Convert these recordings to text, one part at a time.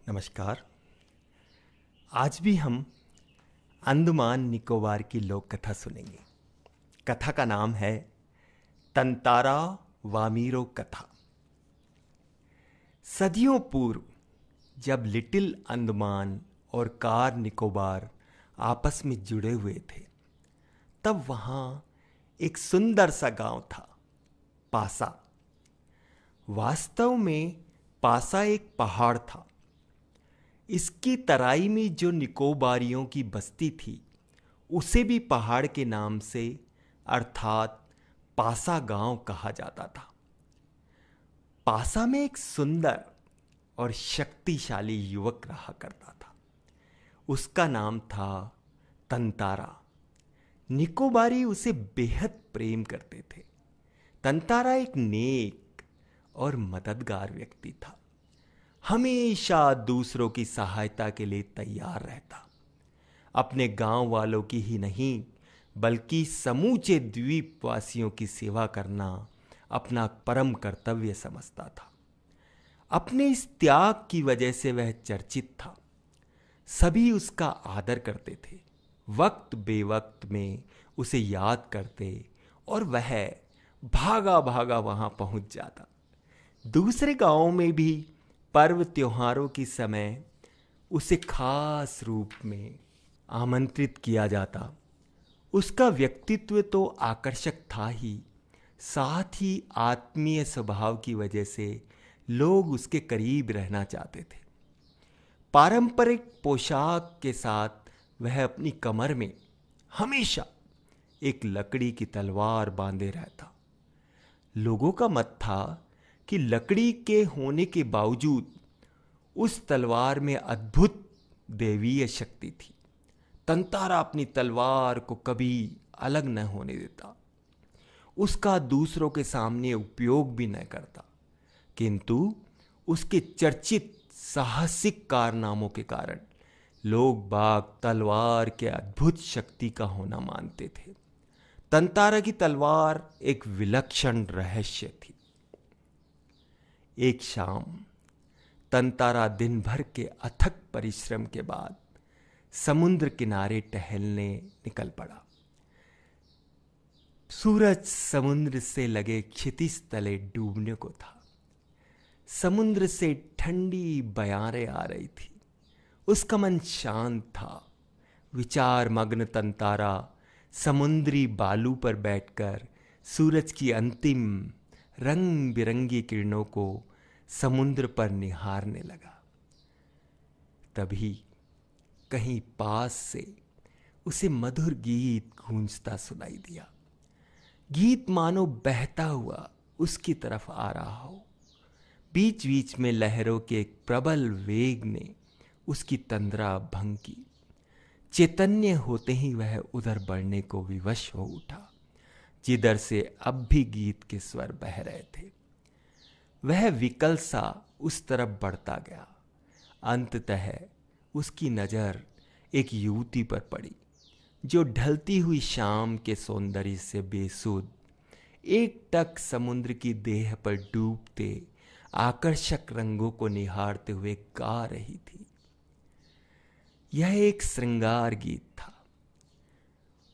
नमस्कार। आज भी हम अंडमान निकोबार की लोक कथा सुनेंगे। कथा का नाम है तंतारा वामीरो कथा। सदियों पूर्व जब लिटिल अंडमान और कार निकोबार आपस में जुड़े हुए थे, तब वहाँ एक सुंदर सा गांव था, पासा। वास्तव में पासा एक पहाड़ था। इसकी तराई में जो निकोबारियों की बस्ती थी, उसे भी पहाड़ के नाम से अर्थात पासा गांव कहा जाता था। पासा में एक सुंदर और शक्तिशाली युवक रहा करता था। उसका नाम था तंतारा। निकोबारी उसे बेहद प्रेम करते थे। तंतारा एक नेक और मददगार व्यक्ति था। हमेशा दूसरों की सहायता के लिए तैयार रहता। अपने गांव वालों की ही नहीं, बल्कि समूचे द्वीपवासियों की सेवा करना अपना परम कर्तव्य समझता था। अपने इस त्याग की वजह से वह चर्चित था। सभी उसका आदर करते थे, वक्त बेवक्त में उसे याद करते और वह भागा भागा वहां पहुंच जाता। दूसरे गांवों में भी पर्व त्योहारों के समय उसे खास रूप में आमंत्रित किया जाता। उसका व्यक्तित्व तो आकर्षक था ही, साथ ही आत्मीय स्वभाव की वजह से लोग उसके करीब रहना चाहते थे। पारंपरिक पोशाक के साथ वह अपनी कमर में हमेशा एक लकड़ी की तलवार बांधे रहता। लोगों का मत था कि लकड़ी के होने के बावजूद उस तलवार में अद्भुत दैवीय शक्ति थी। तंतारा अपनी तलवार को कभी अलग न होने देता। उसका दूसरों के सामने उपयोग भी न करता, किंतु उसके चर्चित साहसिक कारनामों के कारण लोग बाग तलवार के अद्भुत शक्ति का होना मानते थे। तंतारा की तलवार एक विलक्षण रहस्य थी। एक शाम तंतारा दिन भर के अथक परिश्रम के बाद समुद्र किनारे टहलने निकल पड़ा। सूरज समुद्र से लगे क्षितिज तले डूबने को था। समुद्र से ठंडी बयारें आ रही थी। उसका मन शांत था। विचार मग्न तंतारा समुद्री बालू पर बैठकर सूरज की अंतिम रंग बिरंगी किरणों को समुद्र पर निहारने लगा। तभी कहीं पास से उसे मधुर गीत गूंजता सुनाई दिया। गीत मानो बहता हुआ उसकी तरफ आ रहा हो। बीच बीच में लहरों के एक प्रबल वेग ने उसकी तंद्रा भंग की। चैतन्य होते ही वह उधर बढ़ने को विवश हो उठा, जिधर से अब भी गीत के स्वर बह रहे थे। वह विकल सा उस तरफ बढ़ता गया। अंततः उसकी नजर एक युवती पर पड़ी, जो ढलती हुई शाम के सौंदर्य से बेसुध एकटक समुद्र की देह पर डूबते आकर्षक रंगों को निहारते हुए गा रही थी। यह एक श्रृंगार गीत था।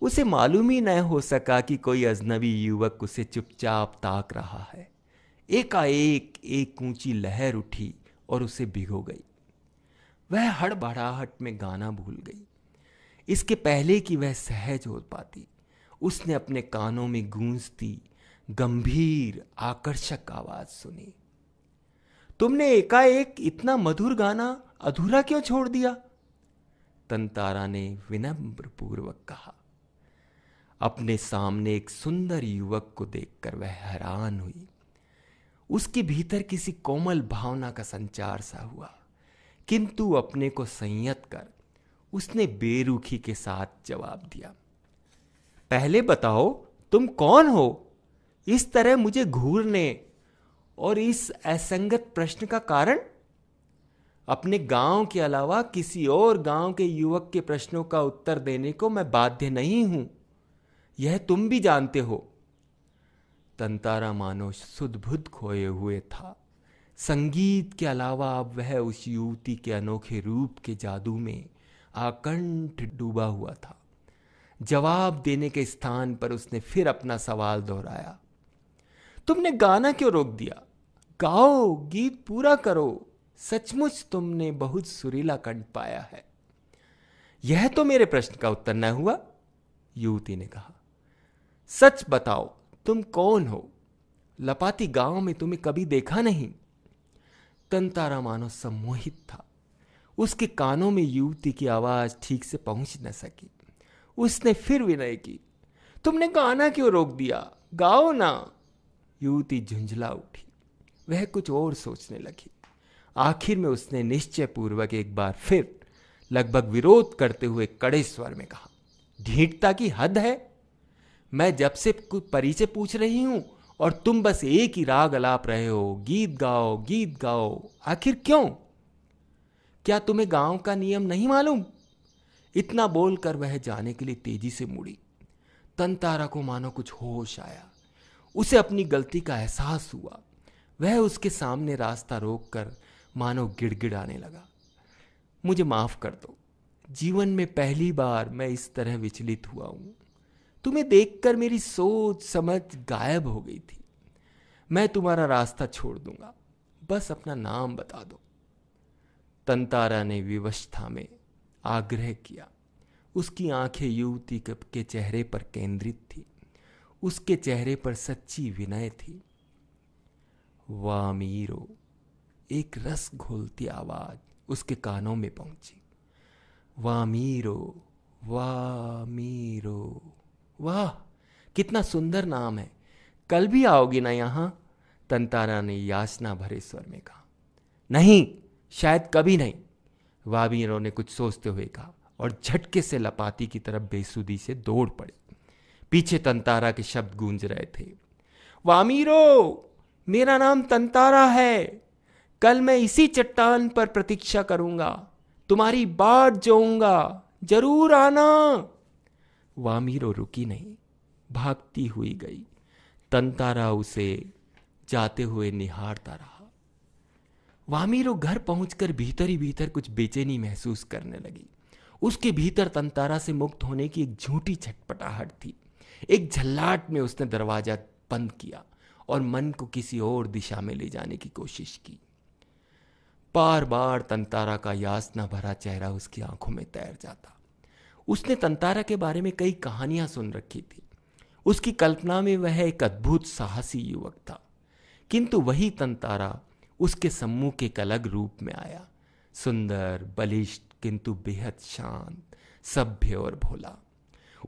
उसे मालूम ही न हो सका कि कोई अजनबी युवक उसे चुपचाप ताक रहा है। एकाएक एक ऊंची लहर उठी और उसे भिगो गई। वह हड़बड़ाहट में गाना भूल गई। इसके पहले कि वह सहज हो पाती, उसने अपने कानों में गूंजती गंभीर आकर्षक आवाज सुनी। तुमने एकाएक इतना मधुर गाना अधूरा क्यों छोड़ दिया? तंतारा ने विनम्र पूर्वक कहा। अपने सामने एक सुंदर युवक को देखकर वह हैरान हुई। उसके भीतर किसी कोमल भावना का संचार सा हुआ, किंतु अपने को संयत कर उसने बेरुखी के साथ जवाब दिया। पहले बताओ, तुम कौन हो? इस तरह मुझे घूरने और इस असंगत प्रश्न का कारण? अपने गांव के अलावा किसी और गांव के युवक के प्रश्नों का उत्तर देने को मैं बाध्य नहीं हूं, यह तुम भी जानते हो। तंतारा मानो सुध बुध खोए हुए था। संगीत के अलावा अब वह उस युवती के अनोखे रूप के जादू में आकंठ डूबा हुआ था। जवाब देने के स्थान पर उसने फिर अपना सवाल दोहराया, तुमने गाना क्यों रोक दिया? गाओ, गीत पूरा करो। सचमुच तुमने बहुत सुरीला कंठ पाया है। यह तो मेरे प्रश्न का उत्तर न हुआ, युवती ने कहा। सच बताओ, तुम कौन हो? लपाती गांव में तुम्हें कभी देखा नहीं। तंतारा मानो सम्मोहित था। उसके कानों में युवती की आवाज ठीक से पहुंच न सकी। उसने फिर विनय की, तुमने गाना क्यों रोक दिया? गाओ ना। युवती झुंझला उठी। वह कुछ और सोचने लगी। आखिर में उसने निश्चय पूर्वक एक बार फिर लगभग विरोध करते हुए कड़े स्वर में कहा, ढीठता की हद है। मैं जब से कुछ परिचय पूछ रही हूं और तुम बस एक ही राग अलाप रहे हो, गीत गाओ गीत गाओ। आखिर क्यों? क्या तुम्हें गांव का नियम नहीं मालूम? इतना बोलकर वह जाने के लिए तेजी से मुड़ी। तंतारा को मानो कुछ होश आया। उसे अपनी गलती का एहसास हुआ। वह उसके सामने रास्ता रोककर मानो गिड़गिड़ाने लगा, मुझे माफ कर दो। जीवन में पहली बार मैं इस तरह विचलित हुआ हूं। तुम्हें देखकर मेरी सोच समझ गायब हो गई थी। मैं तुम्हारा रास्ता छोड़ दूंगा, बस अपना नाम बता दो। तंतारा ने विवशता में आग्रह किया। उसकी आंखें युवती के चेहरे पर केंद्रित थी। उसके चेहरे पर सच्ची विनय थी। वामीरो, एक रस घोलती आवाज उसके कानों में पहुंची। वामीरो, वामीरो। वाह, कितना सुंदर नाम है। कल भी आओगी ना यहां? तंतारा ने याचना भरे स्वर में कहा। नहीं, शायद कभी नहीं, वामीरो ने कुछ सोचते हुए कहा और झटके से लपाती की तरफ बेसुधी से दौड़ पड़े। पीछे तंतारा के शब्द गूंज रहे थे, वामीरो, मेरा नाम तंतारा है। कल मैं इसी चट्टान पर प्रतीक्षा करूंगा, तुम्हारी बाट जोऊंगा, जरूर आना। वामीरो रुकी नहीं, भागती हुई गई। तंतारा उसे जाते हुए निहारता रहा। वामीरो घर पहुंचकर भीतर ही भीतर कुछ बेचैनी महसूस करने लगी। उसके भीतर तंतारा से मुक्त होने की एक झूठी छटपटाहट थी। एक झल्लाट में उसने दरवाजा बंद किया और मन को किसी और दिशा में ले जाने की कोशिश की। बार बार तंतारा का यातना भरा चेहरा उसकी आंखों में तैर जाता। उसने तंतारा के बारे में कई कहानियां सुन रखी थी। उसकी कल्पना में वह एक अद्भुत साहसी युवक था, किंतु वही तंतारा उसके सम्मुख एक अलग रूप में आया। सुंदर, बलिष्ठ, किंतु बेहद शांत, सभ्य और भोला।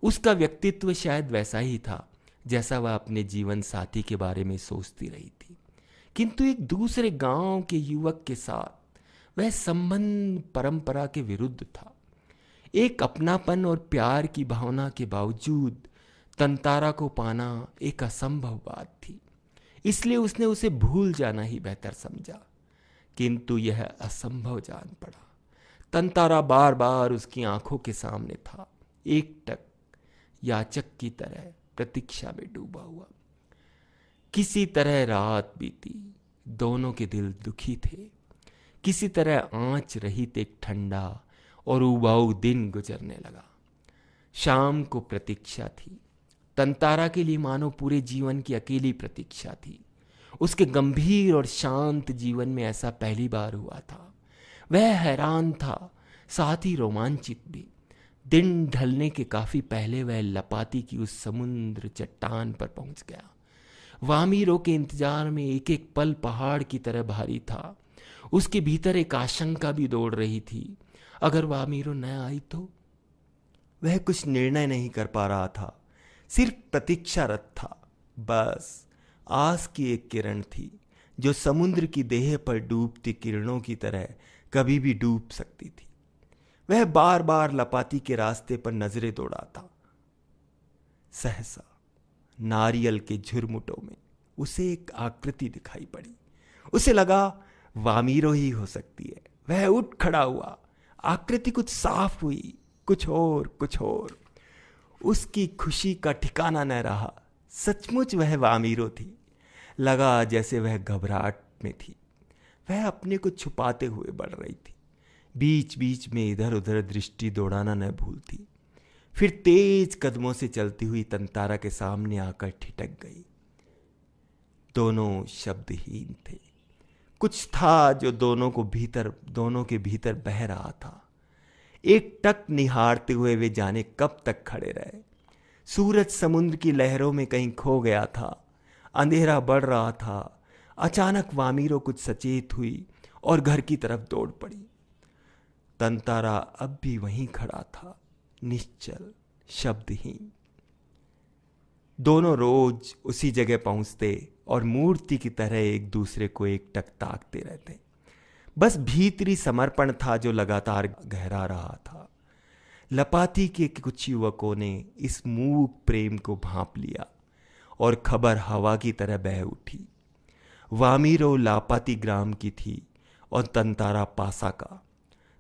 उसका व्यक्तित्व शायद वैसा ही था जैसा वह अपने जीवन साथी के बारे में सोचती रही थी, किंतु एक दूसरे गांव के युवक के साथ वह संबंध परंपरा के विरुद्ध था। एक अपनापन और प्यार की भावना के बावजूद तंतारा को पाना एक असंभव बात थी, इसलिए उसने उसे भूल जाना ही बेहतर समझा, किंतु यह असंभव जान पड़ा। तंतारा बार बार उसकी आंखों के सामने था, एकटक याचक की तरह प्रतीक्षा में डूबा हुआ। किसी तरह रात बीती, दोनों के दिल दुखी थे। किसी तरह आंच रहित एक ठंडा और उबाऊ दिन गुजरने लगा। शाम को प्रतीक्षा थी। तंतारा के लिए मानो पूरे जीवन की अकेली प्रतीक्षा थी। उसके गंभीर और शांत जीवन में ऐसा पहली बार हुआ था। वह हैरान था, साथ ही रोमांचित भी। दिन ढलने के काफी पहले वह लपाती की उस समुद्र चट्टान पर पहुंच गया। वामीरो के इंतजार में एक एक पल पहाड़ की तरह भारी था। उसके भीतर एक आशंका भी दौड़ रही थी, अगर वामीरो न आई तो। वह कुछ निर्णय नहीं कर पा रहा था, सिर्फ प्रतीक्षारत था। बस आस की एक किरण थी जो समुद्र की देह पर डूबती किरणों की तरह कभी भी डूब सकती थी। वह बार बार लपाती के रास्ते पर नजरें दौड़ाता। सहसा नारियल के झुरमुटों में उसे एक आकृति दिखाई पड़ी। उसे लगा वामीरो ही हो सकती है। वह उठ खड़ा हुआ। आकृति कुछ साफ हुई, कुछ और। उसकी खुशी का ठिकाना न रहा। सचमुच वह वामीरो थी। लगा जैसे वह घबराहट में थी। वह अपने को छुपाते हुए बढ़ रही थी। बीच बीच में इधर उधर दृष्टि दौड़ाना न भूलती। फिर तेज कदमों से चलती हुई तंतारा के सामने आकर ठिठक गई। दोनों शब्दहीन थे। कुछ था जो दोनों के भीतर बह रहा था। एक टक निहारते हुए वे जाने कब तक खड़े रहे। सूरज समुद्र की लहरों में कहीं खो गया था। अंधेरा बढ़ रहा था। अचानक वामीरो कुछ सचेत हुई और घर की तरफ दौड़ पड़ी। तंतारा अब भी वहीं खड़ा था, निश्चल, शब्दहीन। दोनों रोज उसी जगह पहुंचते और मूर्ति की तरह एक दूसरे को एकटक ताकते रहते। बस भीतरी समर्पण था जो लगातार गहरा रहा था। लपाती के कुछ युवकों ने इस मूक प्रेम को भांप लिया और खबर हवा की तरह बह उठी। वामीरो लापाती ग्राम की थी और तंतारा पासा का।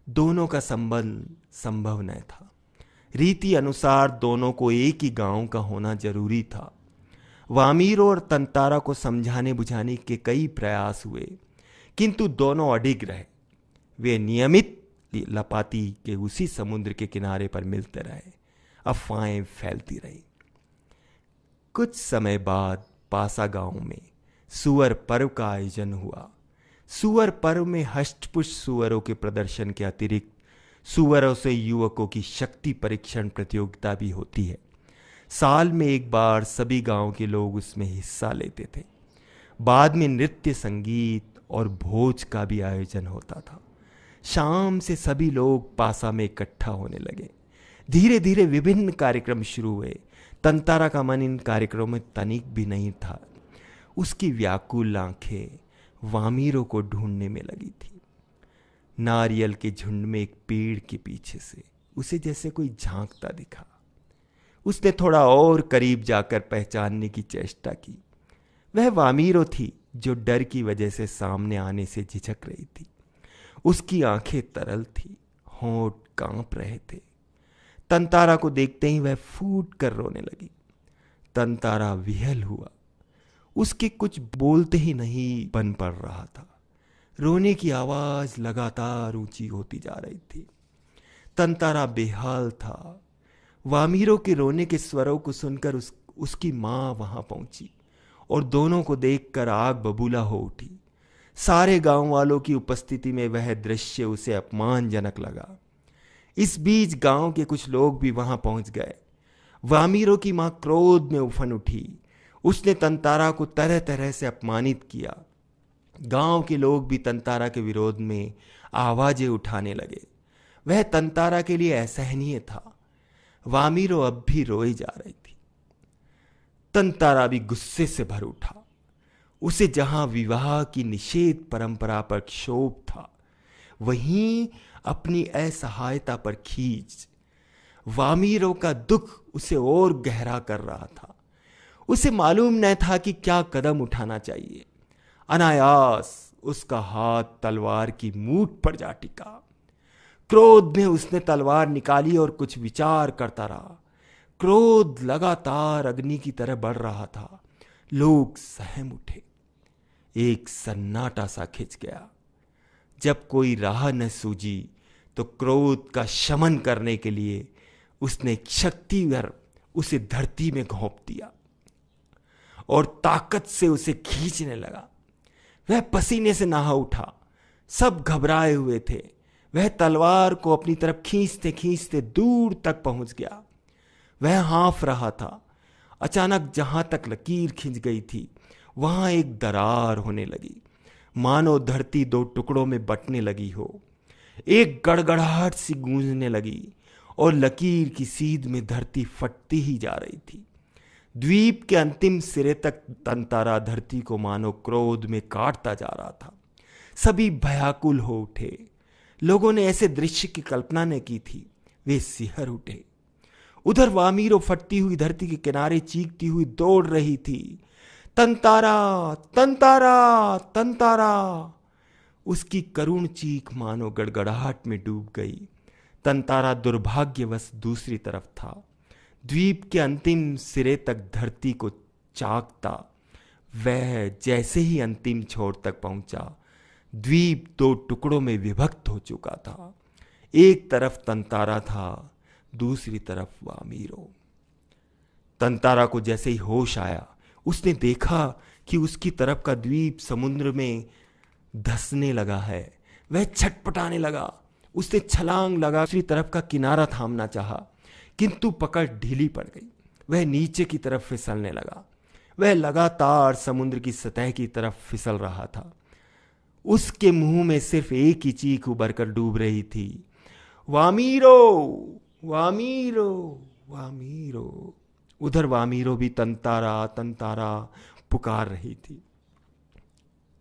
दोनों का संबंध संभव न था। रीति अनुसार दोनों को एक ही गांव का होना जरूरी था। वामीरो और तंतारा को समझाने बुझाने के कई प्रयास हुए, किंतु दोनों अडिग रहे। वे नियमित लपाती के उसी समुद्र के किनारे पर मिलते रहे। अफवाहें फैलती रही। कुछ समय बाद पासा गांव में सुअर पर्व का आयोजन हुआ। सुअर पर्व में हष्टपुष्ट सुअरों के प्रदर्शन के अतिरिक्त सुअरों से युवकों की शक्ति परीक्षण प्रतियोगिता भी होती है। साल में एक बार सभी गांव के लोग उसमें हिस्सा लेते थे। बाद में नृत्य, संगीत और भोज का भी आयोजन होता था। शाम से सभी लोग पासा में इकट्ठा होने लगे। धीरे धीरे विभिन्न कार्यक्रम शुरू हुए। तंतारा का मन इन कार्यक्रमों में तनिक भी नहीं था। उसकी व्याकुल आंखें वामीरो को ढूंढने में लगी थी। नारियल के झुंड में एक पेड़ के पीछे से उसे जैसे कोई झांकता दिखा। उसने थोड़ा और करीब जाकर पहचानने की चेष्टा की। वह वामीरो थी जो डर की वजह से सामने आने से झिझक रही थी। उसकी आंखें तरल थी, होंठ कांप रहे थे। तंतारा को देखते ही वह फूट कर रोने लगी। तंतारा विहल हुआ। उसके कुछ बोलते ही नहीं बन पड़ रहा था। रोने की आवाज लगातार ऊंची होती जा रही थी। तंतारा बेहाल था। वामीरो के रोने के स्वरों को सुनकर उसकी मां वहां पहुंची और दोनों को देखकर आग बबूला हो उठी। सारे गांव वालों की उपस्थिति में वह दृश्य उसे अपमानजनक लगा। इस बीच गांव के कुछ लोग भी वहां पहुंच गए। वामीरो की मां क्रोध में उफन उठी। उसने तंतारा को तरह तरह से अपमानित किया। गांव के लोग भी तंतारा के विरोध में आवाजें उठाने लगे। वह तंतारा के लिए असहनीय था। वामीरो अब भी रोई जा रही थी। तंतारा भी गुस्से से भर उठा। उसे जहां विवाह की निषेध परंपरा पर क्षोभ था, वहीं अपनी असहायता पर खींच। वामीरो का दुख उसे और गहरा कर रहा था। उसे मालूम न था कि क्या कदम उठाना चाहिए। अनायास उसका हाथ तलवार की मूठ पर जा टिका। क्रोध में उसने तलवार निकाली और कुछ विचार करता रहा। क्रोध लगातार अग्नि की तरह बढ़ रहा था। लोग सहम उठे। एक सन्नाटा सा खिंच गया। जब कोई राह न सूझी तो क्रोध का शमन करने के लिए उसने शक्तिवर उसे धरती में घोंप दिया और ताकत से उसे खींचने लगा। वह पसीने से नहा उठा। सब घबराए हुए थे। वह तलवार को अपनी तरफ खींचते खींचते दूर तक पहुंच गया। वह हाँफ रहा था। अचानक जहां तक लकीर खिंच गई थी, वहां एक दरार होने लगी, मानो धरती दो टुकड़ों में बंटने लगी हो। एक गड़गड़ाहट सी गूंजने लगी और लकीर की सीध में धरती फटती ही जा रही थी। द्वीप के अंतिम सिरे तक तंतारा धरती को मानो क्रोध में काटता जा रहा था। सभी भयाकुल हो उठे। लोगों ने ऐसे दृश्य की कल्पना न की थी। वे सिहर उठे। उधर वामीरो फटती हुई धरती के किनारे चीखती हुई दौड़ रही थी। तंतारा, तंतारा, तंतारा। उसकी करुण चीख मानो गड़गड़ाहट में डूब गई। तंतारा दुर्भाग्यवश दूसरी तरफ था। द्वीप के अंतिम सिरे तक धरती को चाकता वह जैसे ही अंतिम छोर तक पहुंचा, द्वीप 2 टुकड़ों में विभक्त हो चुका था। एक तरफ तंतारा था, दूसरी तरफ वामीरो। तंतारा को जैसे ही होश आया, उसने देखा कि उसकी तरफ का द्वीप समुद्र में धंसने लगा है। वह छटपटाने लगा। उसने छलांग लगा दूसरी तरफ का किनारा थामना चाहा, किंतु पकड़ ढीली पड़ गई। वह नीचे की तरफ फिसलने लगा। वह लगातार समुद्र की सतह की तरफ फिसल रहा था। उसके मुंह में सिर्फ एक ही चीख उभरकर डूब रही थी, वामीरो, वामीरो, वामीरो। उधर वामीरो भी तंतारा तंतारा पुकार रही थी।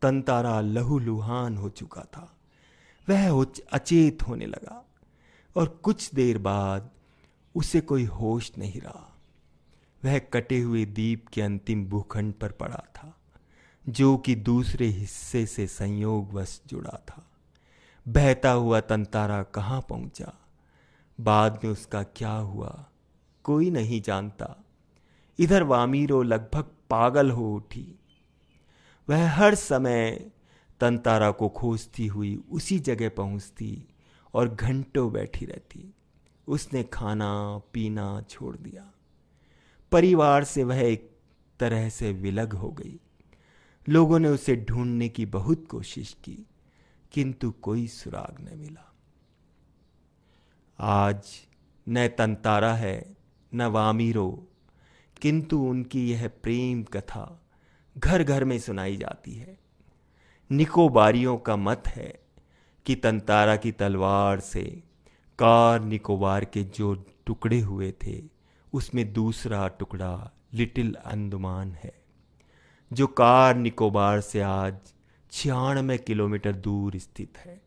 तंतारा लहूलुहान हो चुका था। वह अचेत होने लगा और कुछ देर बाद उसे कोई होश नहीं रहा। वह कटे हुए द्वीप के अंतिम भूखंड पर पड़ा था, जो कि दूसरे हिस्से से संयोगवश जुड़ा था। बहता हुआ तंतारा कहाँ पहुंचा, बाद में उसका क्या हुआ, कोई नहीं जानता। इधर वामीरो लगभग पागल हो उठी। वह हर समय तंतारा को खोजती हुई उसी जगह पहुंचती और घंटों बैठी रहती। उसने खाना पीना छोड़ दिया। परिवार से वह एक तरह से विलग हो गई। लोगों ने उसे ढूंढने की बहुत कोशिश की, किंतु कोई सुराग न मिला। आज न तंतारा है न वामीरो, किंतु उनकी यह प्रेम कथा घर घर में सुनाई जाती है। निकोबारियों का मत है कि तंतारा की तलवार से कार निकोबार के जो टुकड़े हुए थे, उसमें दूसरा टुकड़ा लिटिल अंडमान है, जो कार निकोबार से आज 96 किलोमीटर दूर स्थित है।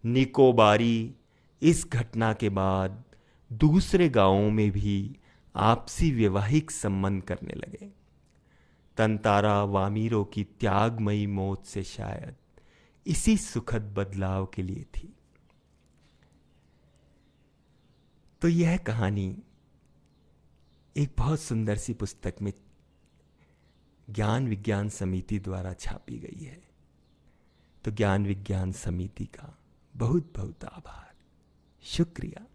निकोबारी इस घटना के बाद दूसरे गांवों में भी आपसी वैवाहिक संबंध करने लगे। तंतारा वामीरो की त्यागमयी मौत से शायद इसी सुखद बदलाव के लिए थी। तो यह कहानी एक बहुत सुंदर सी पुस्तक में ज्ञान विज्ञान समिति द्वारा छापी गई है। तो ज्ञान विज्ञान समिति का बहुत बहुत आभार, शुक्रिया।